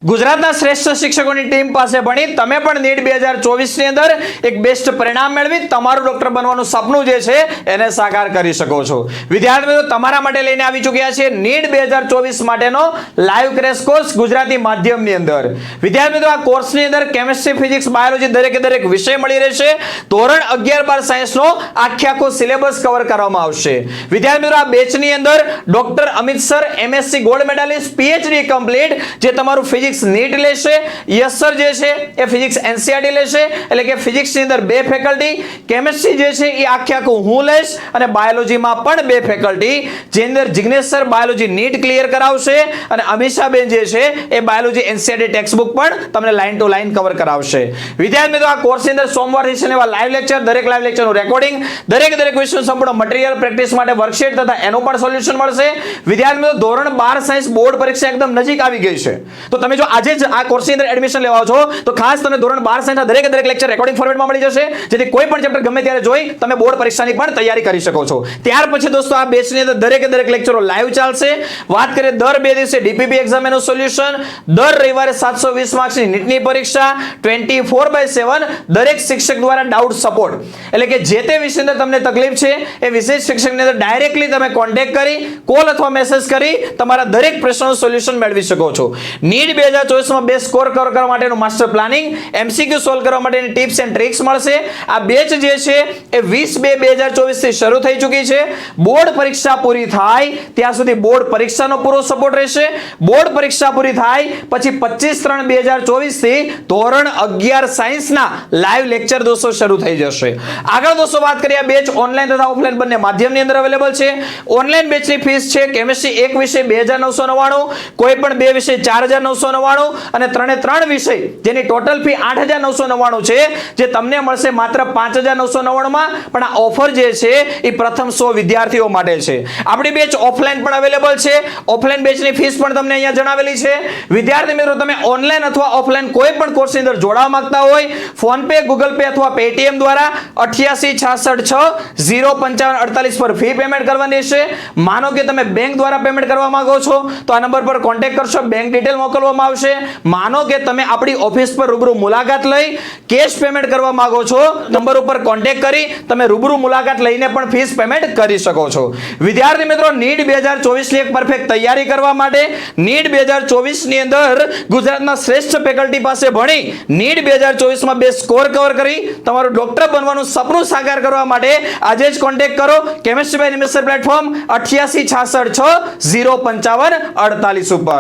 ગુજરાતના શ્રેષ્ઠ શિક્ષકોની ટીમ પાસે ભણી તમે પણ નીટ 2024 ની અંદર એક બેસ્ટ પરિણામ મેળવી તમારું ડોક્ટર બનવાનું સપનું જે છે એને સાકાર કરી શકો છો। વિદ્યાર્થી મિત્રો તમારા માટે લઈને આવી ચૂક્યા છે નીટ 2024 માટેનો લાઈવ ક્રેશ કોર્સ ગુજરાતી માધ્યમની અંદર। વિદ્યાર્થી મિત્રો આ કોર્સની અંદર કેમિસ્ટ્રી, ફિઝિક્સ, બાયોલોજી દરેક વિષય મળી રહેશે। ધોરણ 11-12 સાયન્સનો આખો સિલેબસ કવર કરવામાં આવશે। વિદ્યાર્થી મિત્રો આ બેચની અંદર doctor Amit sir MSc gold medallist, PhD complete જે તમારું ફિઝિક્સ નીટ લેશે। યસ સર જે છે એ ફિઝિક્સ NCERT લેશે, એટલે કે ફિઝિક્સ ની અંદર 2 ફેકલ્ટી, કેમિસ્ટ્રી જે છે એ આખું હું લઈશ અને બાયોલોજીમાં પણ 2 ફેકલ્ટી, જે અંદર Jignesh sir biology NEET clear કરાવશે અને અમીષાબેન જે છે એ બાયોલોજી NCERT ટેક્સ્ટબુક પણ તમને લાઈન ટુ લાઈન કવર કરાવશે। વિદ્યાર્થી મિત્રો આ કોર્સ ની અંદર સોમવારથી શનિવાર લાઈવ લેક્ચર, દરેક લાઈવ લેક્ચરનું રેકોર્ડિંગ, દરેક વિષયનું સંપૂર્ણ મટીરીયલ, પ્રેક્ટિસ માટે વર્કશીટ તથા એનું પણ સોલ્યુશન મળશે। વિદ્યાર્થી મિત્રો ધોરણ 12 સાયન્સ બોર્ડ પરીક્ષા એકદમ નજીક આવી ગઈ છે, તો તમે જો આજે જ આ કોર્સની અંદર એડમિશન લેવા છો તો ખાસ તમને ધોરણ 12 સાયન્સના દરેક લેક્ચર રેકોર્ડિંગ ફોર્મેટમાં મળી જશે, જેથી કોઈ પણ ચેપ્ટર ગમે ત્યારે જોઈ તમે બોર્ડ પરીક્ષાની પણ તૈયારી કરી શકો છો। ત્યાર પછી દોસ્તો આ બેચની અંદર દરેક લેક્ચરો લાઈવ ચાલશે। વાત કરીએ દર 2 દિવસે DPP એક્ઝામ એનું સોલ્યુશન, દર રવિવારે 720 માર્ક્સની નીટની પરીક્ષા 24/7, દરેક શિક્ષક દ્વારા ડાઉટ સપોર્ટ, એટલે કે જે તે વિષયની અંદર તમને તકલીફ છે એ વિશેષ શિક્ષકની અંદર ડાયરેક્ટલી તમે કોન્ટેક્ટ કરી, કોલ અથવા મેસેજ કરી તમારા દરેક પ્રશ્નોનું સોલ્યુશન મેળવી શકો છો। નીટ 2024 માં 2 સ્કોર કવર કરવા માટેનું માસ્ટર પ્લાનિંગ, MCQ સોલ્વ કરવા માટેની ટિપ્સ એન્ડ ટ્રિક્સ મળશે। આ બેચ જે છે એ 20/2/2024 થી શરૂ થઈ ચૂકી છે। બોર્ડ પરીક્ષા પૂરી થાય ત્યાં સુધી બોર્ડ પરીક્ષાનો પૂરો સપોર્ટ રહેશે। બોર્ડ પરીક્ષા પૂરી થાય પછી 25/3/2024 થી ધોરણ 11 સાયન્સના લાઈવ લેક્ચર દોસ્તો શરૂ થઈ જશે। આગળ દોસ્તો વાત કરીએ, આ બેચ ઓનલાઈન તથા ઓફલાઈન બંને માધ્યમની અંદર અવેલેબલ છે। ઓનલાઈન બેચની ફીસ છે કેમિસ્ટ્રી એક વિષય 2999, કોઈ પણ 2 વિષય 4999 અને 3 વિષય જેની ટોટલ ફી 8999 છે, જે તમને મળશે માત્ર 5999 માં। પણ આ ઓફર જે છે એ પ્રથમ 100 વિદ્યાર્થીઓ માટે છે। આપણી બેચ ઓફલાઈન પણ અવેલેબલ છે, ઓફલાઈન બેચની ફીસ પણ તમને અહીંયા જણાવેલી છે। વિદ્યાર્થી મિત્રો તમે ઓનલાઈન અથવા ઓફલાઈન કોઈ પણ કોર્સની અંદર જોડાવા માંગતા હોય ફોન પે, ગૂગલ પે અથવા પેટીએમ દ્વારા 8866605548 પર ફી પેમેન્ટ કરવાની છે। માનો કે તમે બેંક દ્વારા પેમેન્ટ કરવા માંગો છો તો આ નંબર પર કોન્ટેક્ટ કરશો, બેંક ડિટેલ મોકલવામાં આવશે। માનો કે તમે આપણી ઓફિસ પર રૂબરૂ મુલાકાત લઈ કેશ પેમેન્ટ કરવા માંગો છો, નંબર ઉપર કોન્ટેક્ટ કરી તમે રૂબરૂ મુલાકાત લઈને પણ ફીસ પેમેન્ટ કરી શકો છો। વિદ્યાર્થી મિત્રો નીટ 2024 ની એક પરફેક્ટ તૈયારી કરવા માટે નીટ 2024 ની અંદર ગુજરાતના શ્રેષ્ઠ ફેકલ્ટી પાસે ભણી નીટ 2024 માં 2 સ્કોર કવર કરી તમારું ડોક્ટર બનવાનું સપનું સાકાર કરવા માટે આજે જ કોન્ટેક્ટ કરો chemistry by Nimesh sir platform 8866605548 ઉપર।